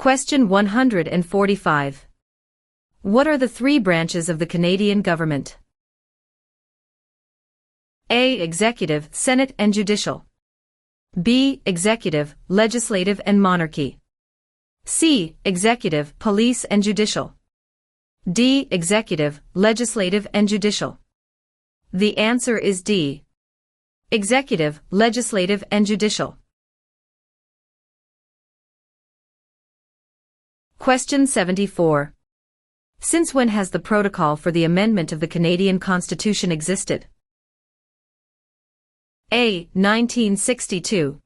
Question 145. What are the three branches of the Canadian government? A. Executive, Senate and Judicial. B. Executive, Legislative and Monarchy. C. Executive, Police and Judicial. D. Executive, Legislative and Judicial. The answer is D. Executive, Legislative and Judicial. Question 74. Since when has the protocol for the amendment of the Canadian Constitution existed? A. 1962.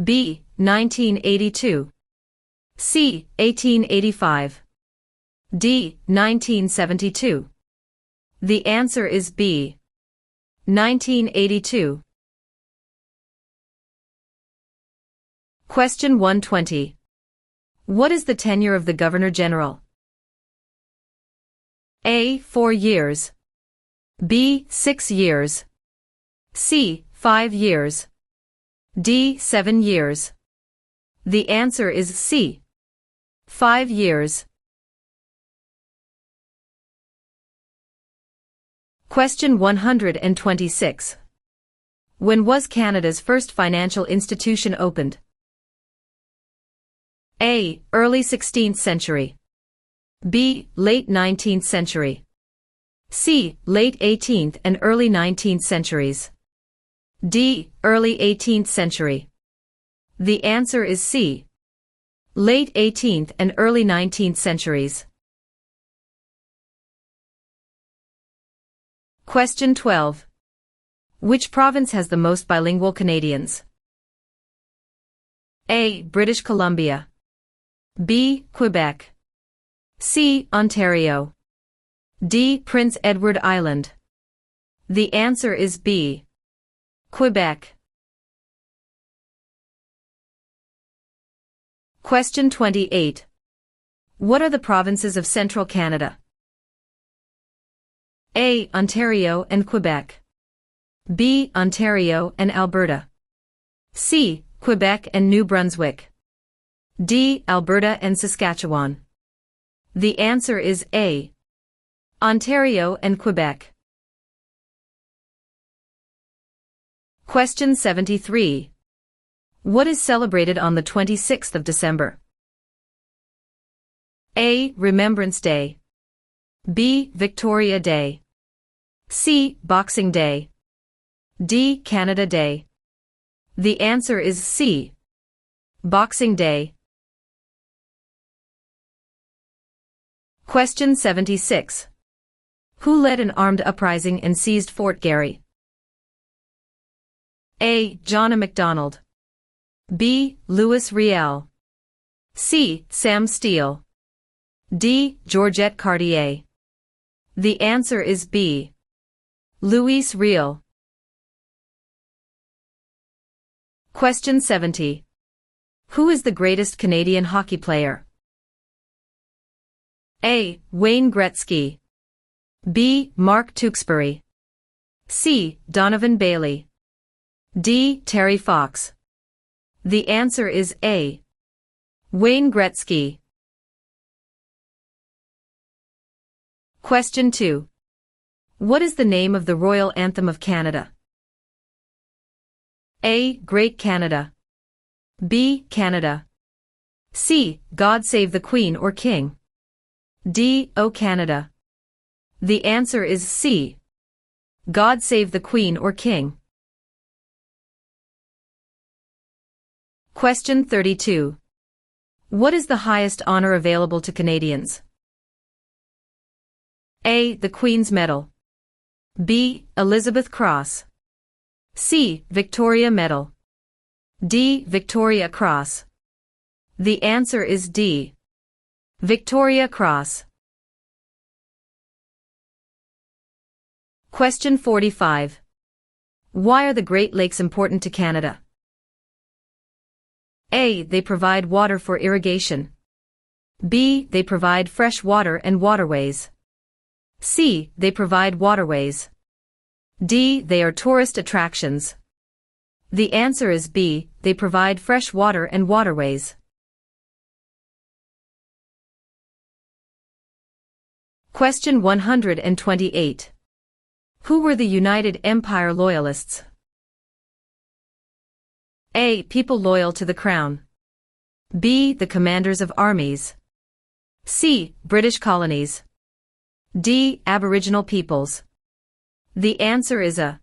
B. 1982. C. 1885. D. 1972. The answer is B. 1982. Question 120. What is the tenure of the Governor-General? A. 4 years. B. 6 years. C. 5 years. D. 7 years. The answer is C. 5 years. Question 126. When was Canada's first financial institution opened? A. Early 16th century. B. Late 19th century. C. Late 18th and early 19th centuries. D. Early 18th century. The answer is C. Late 18th and early 19th centuries. Question 12. Which province has the most bilingual Canadians? A. British Columbia. B. Quebec. C. Ontario. D. Prince Edward Island. The answer is B. Quebec. Question 28. What are the provinces of Central Canada? A. Ontario and Quebec. B. Ontario and Alberta. C. Quebec and New Brunswick. D. Alberta and Saskatchewan. The answer is A. Ontario and Quebec. Question 73. What is celebrated on the 26th of December? A. Remembrance Day. B. Victoria Day. C. Boxing Day. D. Canada Day. The answer is C. Boxing Day. Question 76. Who led an armed uprising and seized Fort Garry? A. John Macdonald. B. Louis Riel. C. Sam Steele. D. Georgette Cartier. The answer is B. Louis Riel. Question 70. Who is the greatest Canadian hockey player? A. Wayne Gretzky. B. Mark Tewksbury. C. Donovan Bailey. D. Terry Fox. The answer is A. Wayne Gretzky. Question 2. What is the name of the Royal Anthem of Canada? A. Great Canada. B. Canada. C. God Save the Queen or King. D. O Canada. The answer is C. God Save the Queen or King. Question 32. What is the highest honor available to Canadians? A. The Queen's Medal. B. Elizabeth Cross. C. Victoria Medal. D. Victoria Cross. The answer is D. Victoria Cross. Question 45. Why are the Great Lakes important to Canada? A. They provide water for irrigation. B. They provide fresh water and waterways. C. They provide waterways. D. They are tourist attractions. The answer is B. They provide fresh water and waterways. Question 128. Who were the United Empire Loyalists? A. People loyal to the Crown. B. The commanders of armies. C. British colonies. D. Aboriginal peoples. The answer is A.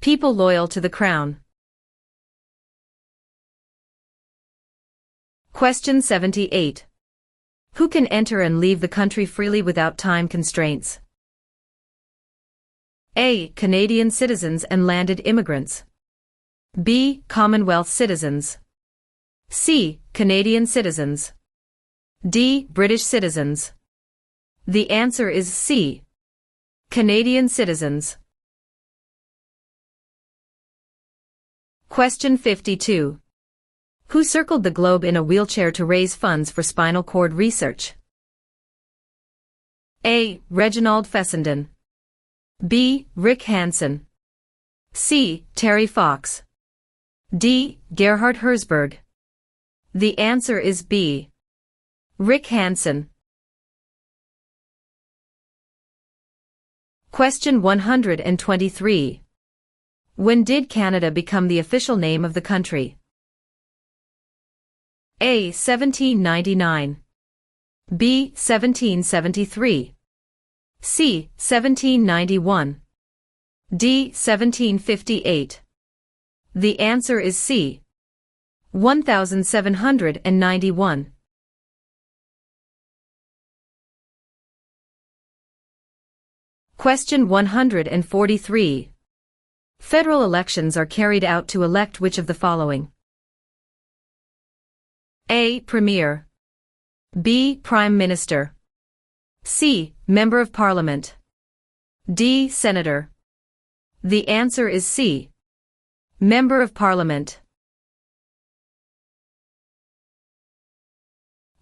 People loyal to the Crown. Question 78. Who can enter and leave the country freely without time constraints? A. Canadian citizens and landed immigrants. B. Commonwealth citizens. C. Canadian citizens. D. British citizens. The answer is C. Canadian citizens. Question 52. Who circled the globe in a wheelchair to raise funds for spinal cord research? A. Reginald Fessenden. B. Rick Hansen. C. Terry Fox. D. Gerhard Herzberg. The answer is B. Rick Hansen. Question 123. When did Canada become the official name of the country? A. 1799. B. 1773. C. 1791. D. 1758. The answer is C. 1791. Question 143. Federal elections are carried out to elect which of the following? A. Premier. B. Prime Minister. C. Member of Parliament. D. Senator. The answer is C. Member of Parliament.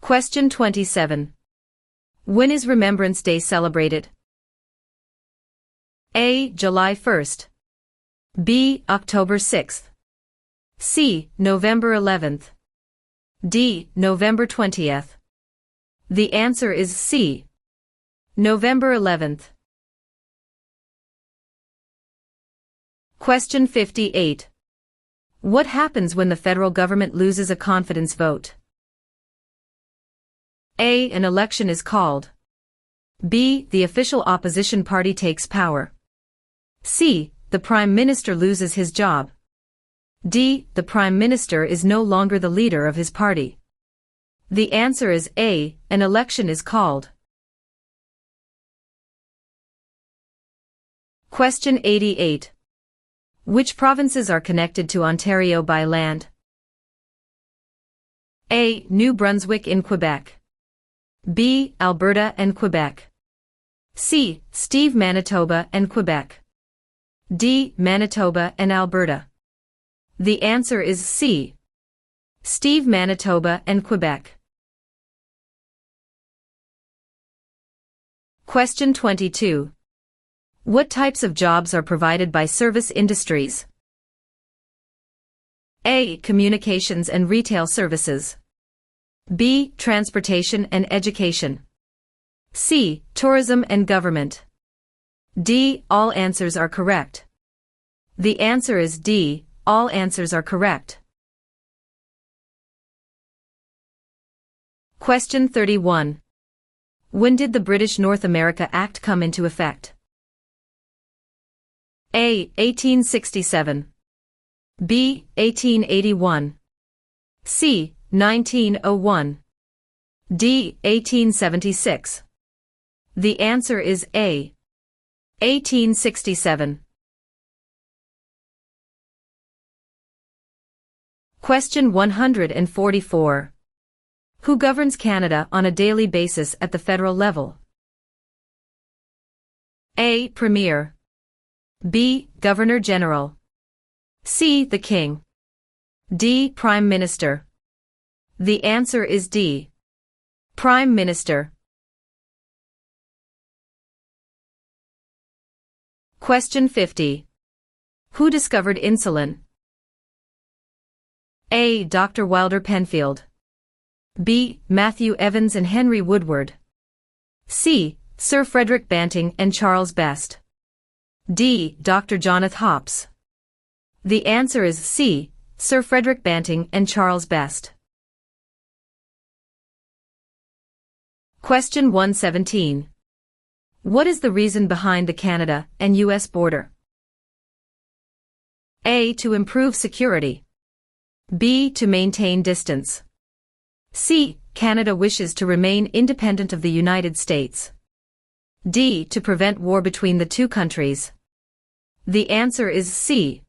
Question 27. When is Remembrance Day celebrated? A. July 1st. B. October 6th. C. November 11th. D. November 20th. The answer is C. November 11th. Question 58. What happens when the federal government loses a confidence vote? A. An election is called. B. The official opposition party takes power. C. The Prime Minister loses his job. D. The Prime Minister is no longer the leader of his party. The answer is A. An election is called. Question 88. Which provinces are connected to Ontario by land? A. New Brunswick in Quebec. B. Alberta and Quebec. C. Steve, Manitoba and Quebec. D. Manitoba and Alberta. The answer is C. Steve, Manitoba and Quebec. Question 22. What types of jobs are provided by service industries? A. Communications and retail services. B. Transportation and education. C. Tourism and government. D. All answers are correct. The answer is D. All answers are correct. Question 31. When did the British North America Act come into effect? A. 1867. B. 1881. C. 1901. D. 1876. The answer is A. 1867. Question 144. Who governs Canada on a daily basis at the federal level? A. Premier. B. Governor General. C. The King. D. Prime Minister. The answer is D. Prime Minister. Question 50. Who discovered insulin? A. Dr. Wilder Penfield. B. Matthew Evans and Henry Woodward. C. Sir Frederick Banting and Charles Best. D. Dr. Jonathan Hops. The answer is C. Sir Frederick Banting and Charles Best. Question 117. What is the reason behind the Canada and U.S. border? A. To improve security. B. To maintain distance. C. Canada wishes to remain independent of the United States. D. To prevent war between the two countries. The answer is C.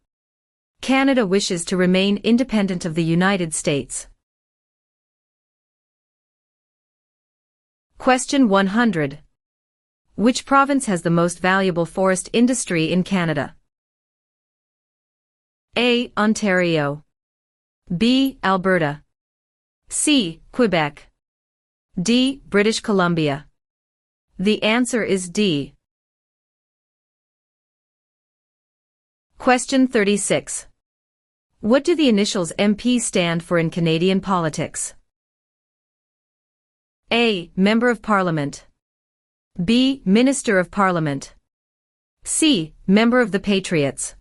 Canada wishes to remain independent of the United States. Question 100. Which province has the most valuable forest industry in Canada? A. Ontario. B. Alberta. C. Quebec. D. British Columbia. The answer is D. Question 36. What do the initials MP stand for in Canadian politics? A. Member of Parliament. B. Minister of Parliament. C. Member of the Patriots.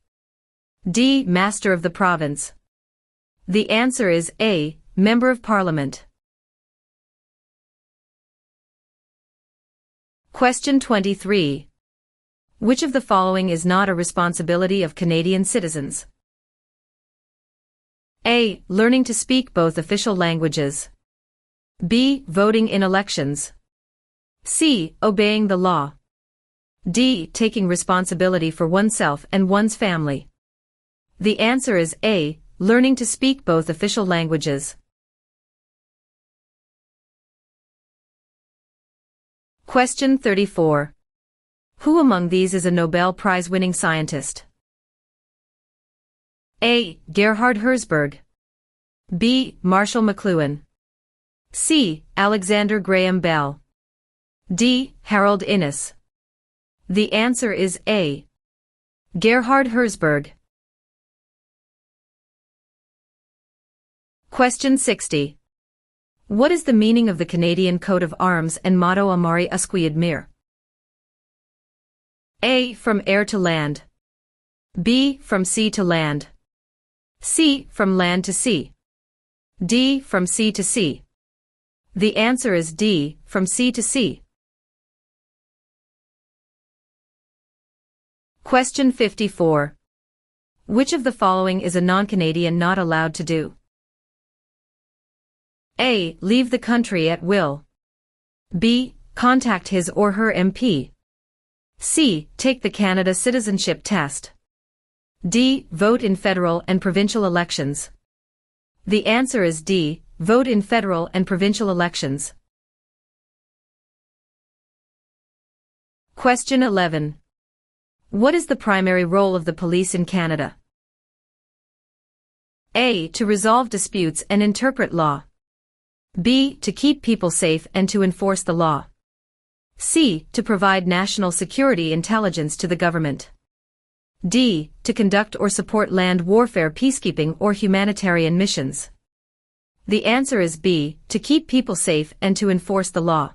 D. Master of the Province. The answer is A. Member of Parliament. Question 23. Which of the following is not a responsibility of Canadian citizens? A. Learning to speak both official languages. B. Voting in elections. C. Obeying the law. D. Taking responsibility for oneself and one's family. The answer is A. Learning to speak both official languages. Question 34. Who among these is a Nobel Prize-winning scientist? A. Gerhard Herzberg. B. Marshall McLuhan. C. Alexander Graham Bell. D. Harold Innis. The answer is A. Gerhard Herzberg. Question 60. What is the meaning of the Canadian coat of arms and motto Amari Usque Admire? A. From air to land. B. From sea to land. C. From land to sea. D. From sea to sea. The answer is D. From sea to sea. Question 54. Which of the following is a non-Canadian not allowed to do? A. Leave the country at will. B. Contact his or her MP. C. Take the Canada Citizenship Test. D. Vote in federal and provincial elections. The answer is D. Vote in federal and provincial elections. Question 11. What is the primary role of the police in Canada? A. To resolve disputes and interpret law. B. To keep people safe and to enforce the law. C. To provide national security intelligence to the government. D. To conduct or support land warfare, peacekeeping, or humanitarian missions. The answer is B. To keep people safe and to enforce the law.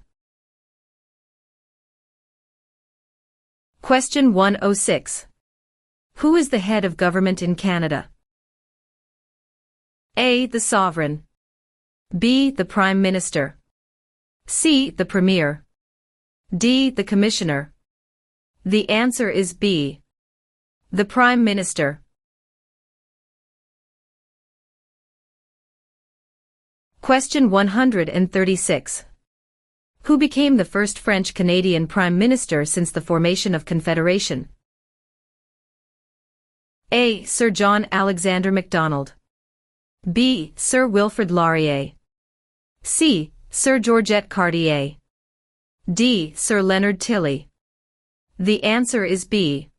Question 106. Who is the head of government in Canada? A. The Sovereign. B. The Prime Minister. C. The Premier. D. The Commissioner. The answer is B. The Prime Minister. Question 136. Who became the first French-Canadian Prime Minister since the formation of Confederation? A. Sir John Alexander Macdonald. B. Sir Wilfrid Laurier. C. Sir Georgette Cartier. D. Sir Leonard Tilley. The answer is B.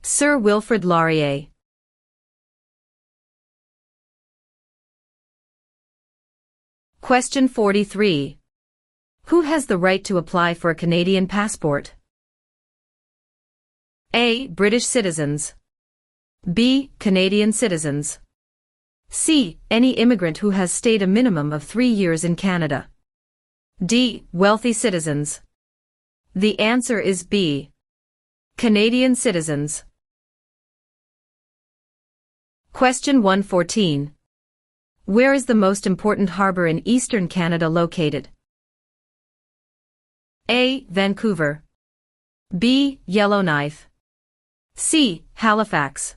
Sir Wilfrid Laurier. Question 43. Who has the right to apply for a Canadian passport? A. British citizens. B. Canadian citizens. C. Any immigrant who has stayed a minimum of 3 years in Canada. D. Wealthy citizens. The answer is B. Canadian citizens. Question 114. Where is the most important harbour in eastern Canada located? A. Vancouver. B. Yellowknife. C. Halifax.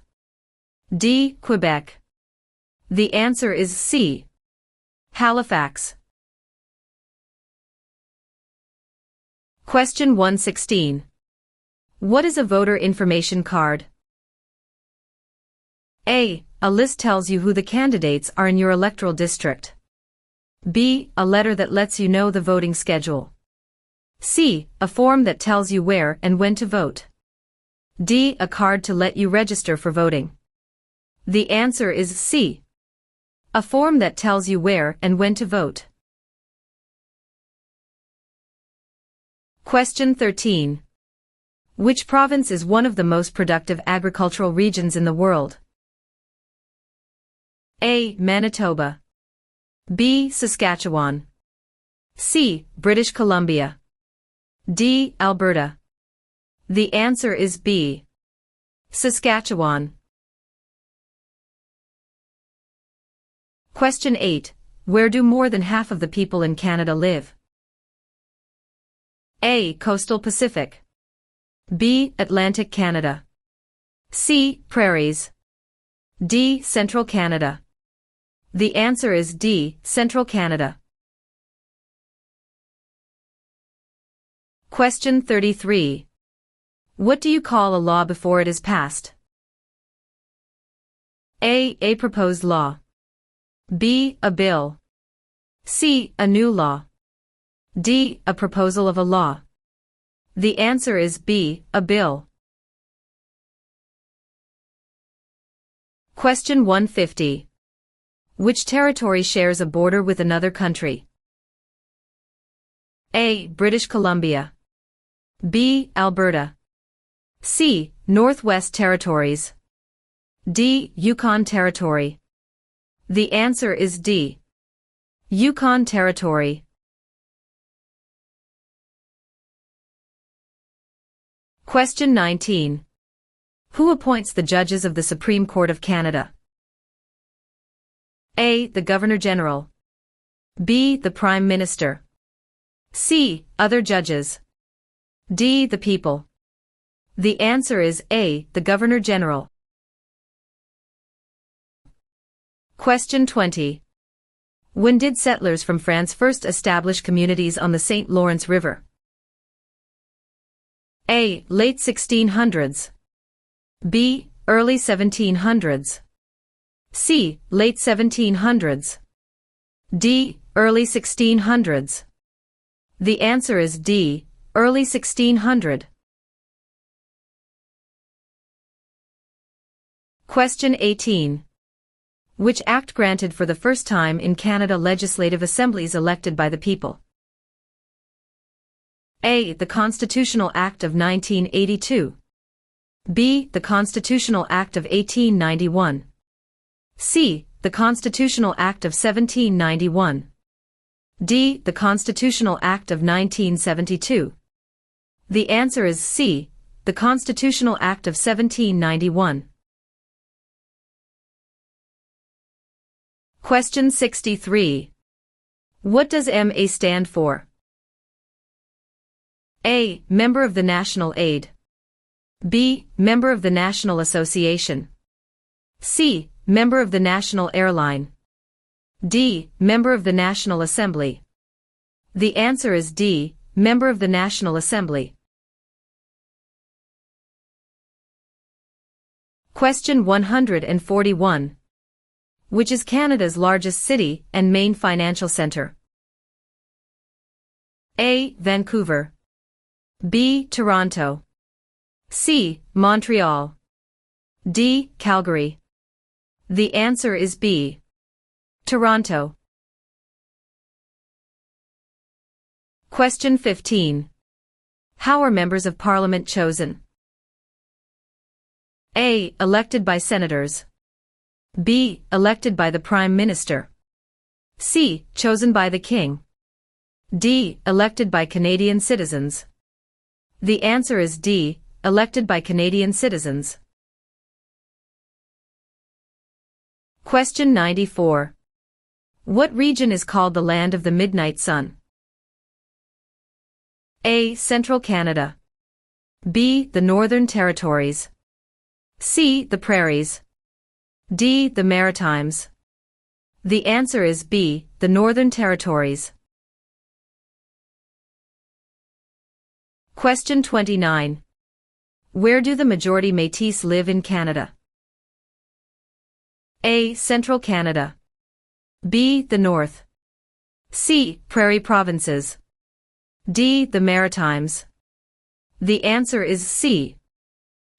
D. Quebec. The answer is C. Halifax. Question 116. What is a voter information card? A. A list tells you who the candidates are in your electoral district. B. A letter that lets you know the voting schedule. C. A form that tells you where and when to vote. D. A card to let you register for voting. The answer is C. A form that tells you where and when to vote. Question 13. Which province is one of the most productive agricultural regions in the world? A. Manitoba. B. Saskatchewan. C. British Columbia. D. Alberta. The answer is B. Saskatchewan. Question 8. Where do more than half of the people in Canada live? A. Coastal Pacific. B. Atlantic Canada. C. Prairies. D. Central Canada. The answer is D. Central Canada. Question 33. What do you call a law before it is passed? A. A proposed law. B. A bill. C. A new law. D. A proposal of a law. The answer is B. A bill. Question 150. Which territory shares a border with another country? A. British Columbia. B. Alberta. C. Northwest Territories. D. Yukon Territory. The answer is D. Yukon Territory. Question 19. Who appoints the judges of the Supreme Court of Canada? A. The Governor-General. B. The Prime Minister. C. Other judges. D. The people. The answer is A. The Governor-General. Question 20. When did settlers from France first establish communities on the St. Lawrence River? A. Late 1600s. B. Early 1700s. C. Late 1700s. D. Early 1600s. The answer is D. Early 1600. Question 18. Which act granted for the first time in Canada legislative assemblies elected by the people? A. The Constitutional Act of 1982. B. The Constitutional Act of 1891. C. The Constitutional Act of 1791. D. The Constitutional Act of 1972. The answer is C. The Constitutional Act of 1791. Question 63. What does MA stand for? A. Member of the National Aid. B. Member of the National Association. C. Member of the National Airline. D. Member of the National Assembly. The answer is D. Member of the National Assembly. Question 141. Which is Canada's largest city and main financial centre? A. Vancouver. B. Toronto. C. Montreal. D. Calgary. The answer is B. Toronto. Question 15. How are members of Parliament chosen? A. Elected by senators. B. Elected by the Prime Minister. C. Chosen by the King. D. Elected by Canadian citizens. The answer is D, elected by Canadian citizens. Question 94. What region is called the Land of the Midnight Sun? A. Central Canada. B. The Northern Territories. C. The Prairies. D. The Maritimes. The answer is B. The Northern Territories. Question 29. Where do the majority Métis live in Canada? A. Central Canada. B. The North. C. Prairie Provinces. D. The Maritimes. The answer is C.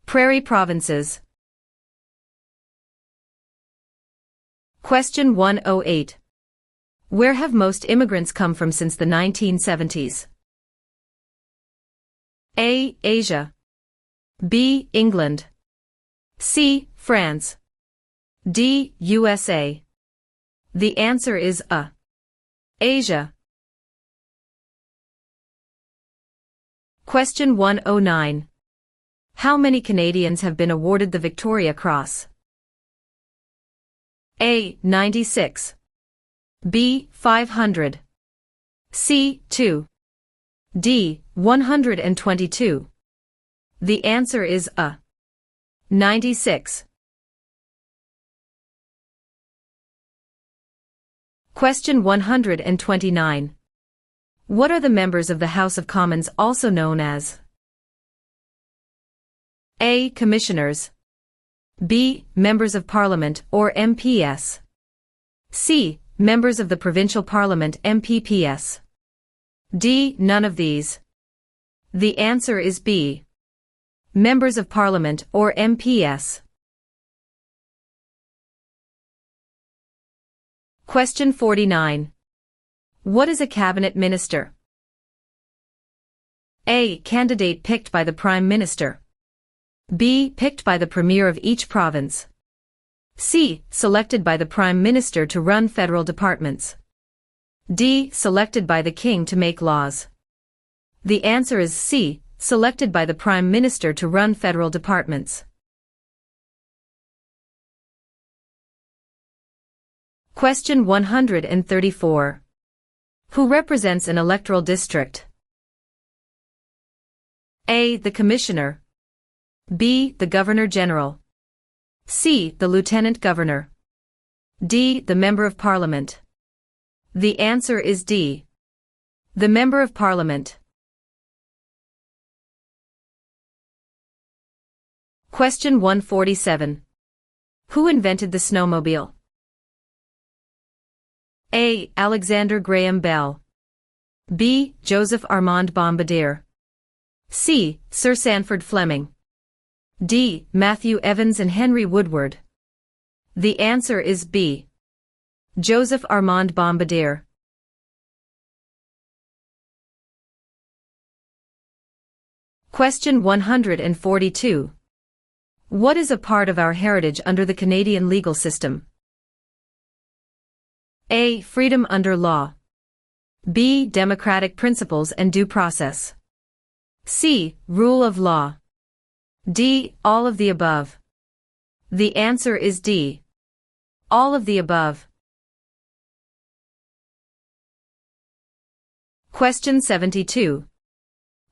Prairie Provinces. Question 108. Where have most immigrants come from since the 1970s? A. Asia. B. England. C. France. D. USA. The answer is A. Asia. Question 109. How many Canadians have been awarded the Victoria Cross? A. 96. B. 500. C. 2. D. 122. The answer is A. 96. Question 129. What are the members of the House of Commons also known as? A. Commissioners. B. Members of Parliament or MPS. C. Members of the Provincial Parliament MPPS. D. None of these. The answer is B. Members of Parliament or MPS. Question 49. What is a cabinet minister? A. Candidate picked by the Prime Minister. B. Picked by the Premier of each province. C. Selected by the Prime Minister to run federal departments. D. Selected by the King to make laws. The answer is C. Selected by the Prime Minister to run federal departments. Question 134. Who represents an electoral district? A. The Commissioner. B. The Governor-General. C. The Lieutenant Governor. D. The Member of Parliament. The answer is D. The Member of Parliament. Question 147. Who invented the snowmobile? A. Alexander Graham Bell. B. Joseph Armand Bombardier. C. Sir Sanford Fleming. D. Matthew Evans and Henry Woodward. The answer is B. Joseph Armand Bombardier. Question 142. What is a part of our heritage under the Canadian legal system? A. Freedom under law. B. Democratic principles and due process. C. Rule of law. D. All of the above. The answer is D. All of the above. Question 72.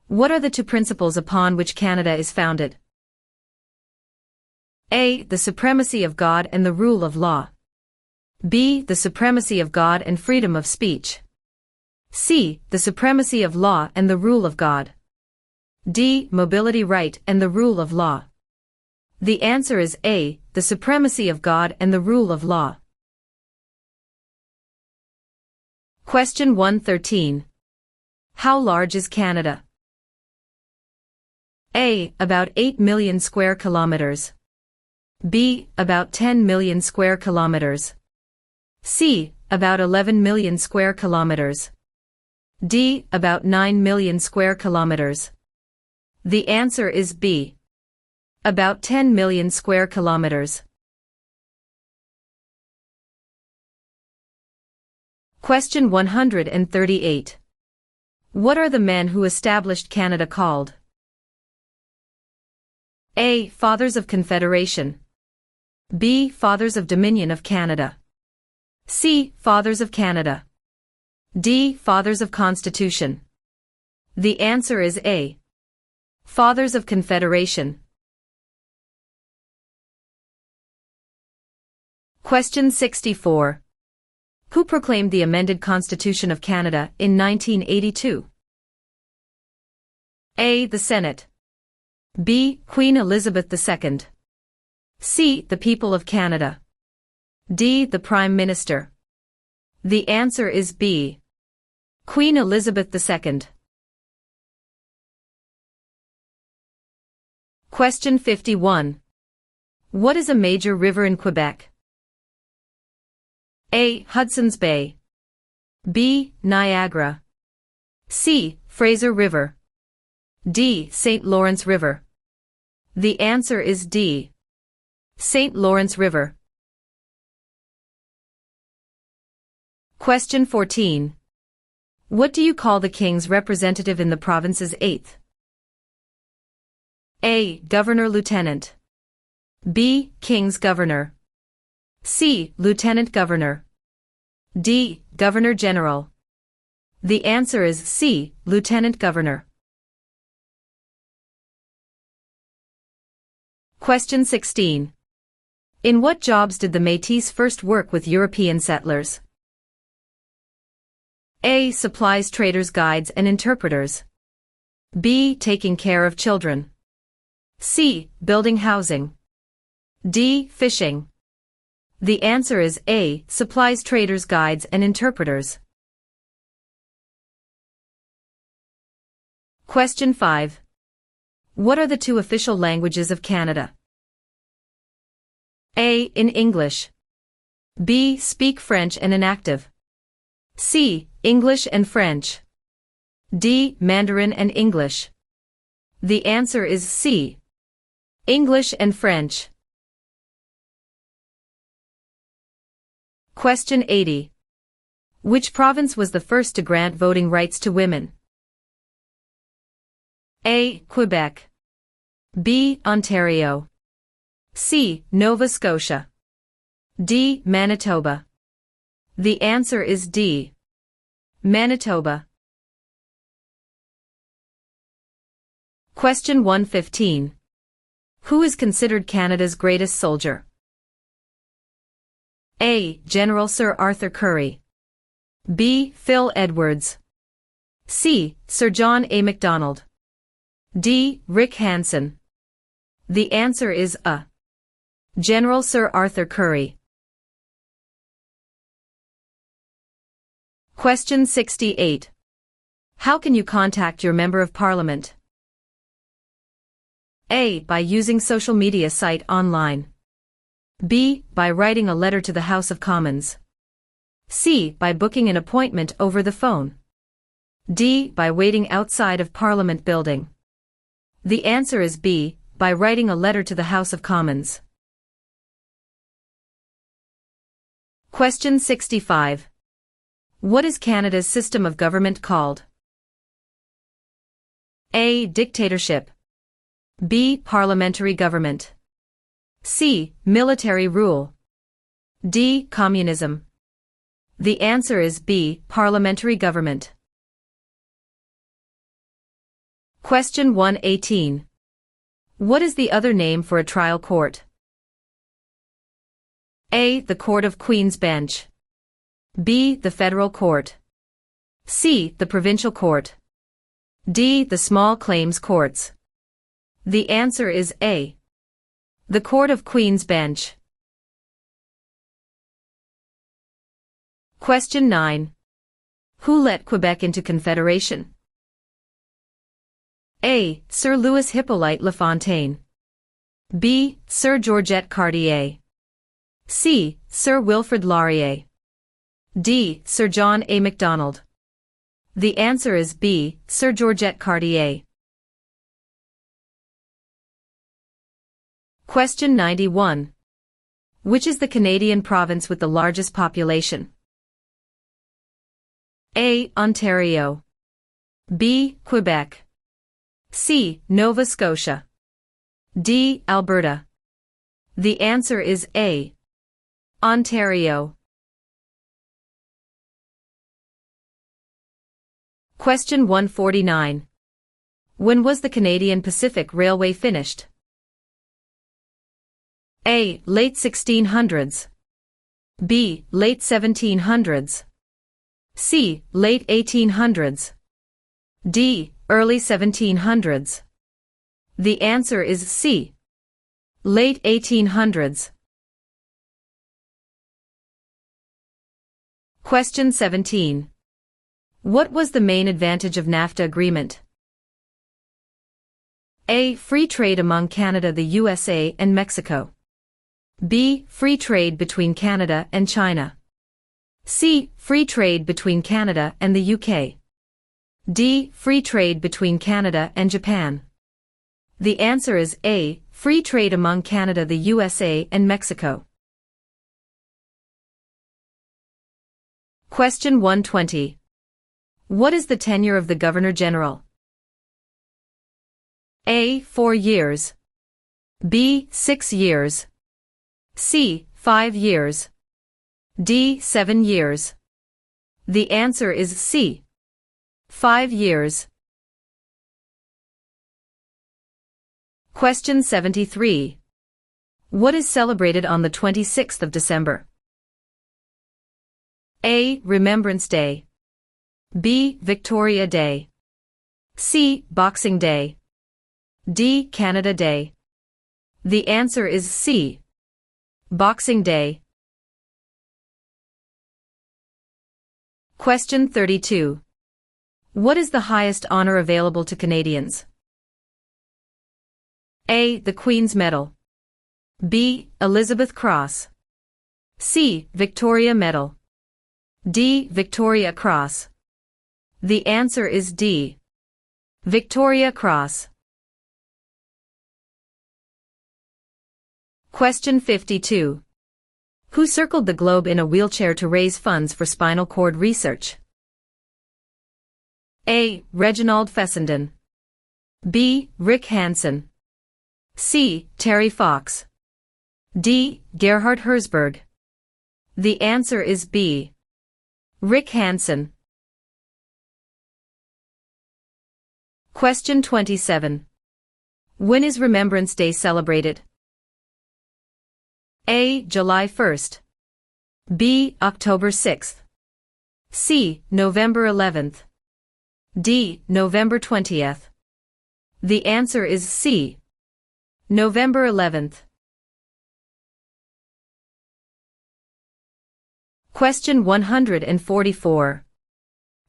What are the two principles upon which Canada is founded? A. The supremacy of God and the rule of law. B. The supremacy of God and freedom of speech. C. The supremacy of law and the rule of God. D. Mobility right and the rule of law. The answer is A. The supremacy of God and the rule of law. Question 113. How large is Canada? A. About 8 million square kilometers. B. About 10 million square kilometers. C. About 11 million square kilometers. D. About 9 million square kilometers. The answer is B. About 10 million square kilometers. Question 138. What are the men who established Canada called? A. Fathers of Confederation. B. Fathers of Dominion of Canada. C. Fathers of Canada. D. Fathers of Constitution. The answer is A. Fathers of Confederation. Question 64. Who proclaimed the amended Constitution of Canada in 1982? A. The Senate. B. Queen Elizabeth II. C. The people of Canada. D. The Prime Minister. The answer is B. Queen Elizabeth II. Question 51. What is a major river in Quebec? A. Hudson's Bay. B. Niagara. C. Fraser River. D. St. Lawrence River. The answer is D. St. Lawrence River. Question 14. What do you call the King's representative in the province's 8th? A. Governor-Lieutenant. B. King's Governor. C. Lieutenant Governor. D. Governor-General. The answer is C. Lieutenant Governor. Question 16. In what jobs did the Métis first work with European settlers? A. Supplies traders, guides and interpreters. B. Taking care of children. C. Building housing. D. Fishing. The answer is A. Supplies traders, guides and interpreters. Question 5. What are the two official languages of Canada? A. In English. B. Speak French and inactive. C. English and French. D. Mandarin and English. The answer is C. English and French. Question 80. Which province was the first to grant voting rights to women? A. Quebec. B. Ontario. C. Nova Scotia. D. Manitoba. The answer is D. Manitoba. Question 115. Who is considered Canada's greatest soldier? A. General Sir Arthur Currie. B. Phil Edwards. C. Sir John A. Macdonald. D. Rick Hansen. The answer is A. General Sir Arthur Currie. Question 68. How can you contact your Member of Parliament? A. By using social media site online. B. By writing a letter to the House of Commons. C. By booking an appointment over the phone. D. By waiting outside of Parliament building. The answer is B. By writing a letter to the House of Commons. Question 65. What is Canada's system of government called? A. Dictatorship. B. Parliamentary government. C. Military rule. D. Communism. The answer is B. Parliamentary government. Question 118. What is the other name for a trial court? A. The Court of Queen's Bench. B. The Federal Court. C. The Provincial Court. D. The Small Claims Courts. The answer is A. The Court of Queen's Bench. Question 9. Who let Quebec into Confederation? A. Sir Louis Hippolyte Lafontaine. B. Sir Georgette Cartier. C. Sir Wilfrid Laurier. D. Sir John A. Macdonald. The answer is B. Sir Georgette Cartier. Question 91. Which is the Canadian province with the largest population? A. Ontario. B. Quebec. C. Nova Scotia. D. Alberta. The answer is A. Ontario. Question 149. When was the Canadian Pacific Railway finished? A. Late 1600s. B. Late 1700s. C. Late 1800s. D. Early 1700s. The answer is C. Late 1800s. Question 17. What was the main advantage of NAFTA agreement? A. Free trade among Canada, the USA, and Mexico. B. Free trade between Canada and China. C. Free trade between Canada and the UK. D. Free trade between Canada and Japan. The answer is A. Free trade among Canada, the USA, and Mexico. Question 120. What is the tenure of the Governor-General? A. 4 years. B. 6 years. C. 5 years. D. 7 years. The answer is C. 5 years. Question 73. What is celebrated on the 26th of December? A. Remembrance Day. B. Victoria Day. C. Boxing Day. D. Canada Day. The answer is C. Boxing Day. Question 32. What is the highest honor available to Canadians? A. The Queen's Medal. B. Elizabeth Cross. C. Victoria Medal. D. Victoria Cross. The answer is D. Victoria Cross. Question 52. Who circled the globe in a wheelchair to raise funds for spinal cord research? A. Reginald Fessenden. B. Rick Hansen. C. Terry Fox. D. Gerhard Herzberg. The answer is B. Rick Hansen. Question 27. When is Remembrance Day celebrated? A. July 1st. B. October 6th. C. November 11th. D. November 20th. The answer is C. November 11th. Question 144.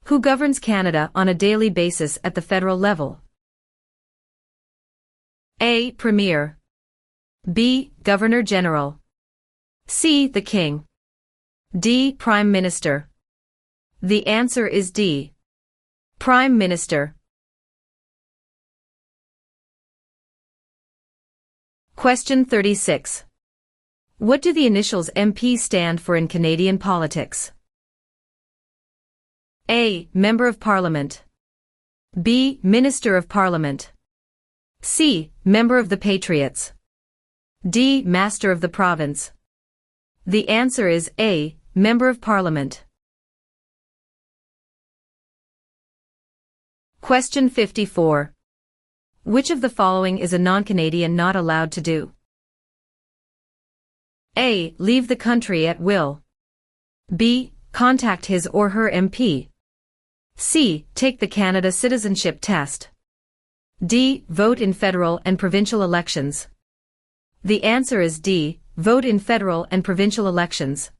Who governs Canada on a daily basis at the federal level? A. Premier. B. Governor-General. C. The King. D. Prime Minister. The answer is D. Prime Minister. Question 36. What do the initials MP stand for in Canadian politics? A. Member of Parliament. B. Minister of Parliament. C. Member of the Patriots. D. Master of the Province. The answer is A. Member of Parliament. Question 54. Which of the following is a non-Canadian not allowed to do? A. Leave the country at will. B. Contact his or her MP. C. Take the Canada Citizenship Test. D. Vote in federal and provincial elections. The answer is D. Vote in federal and provincial elections.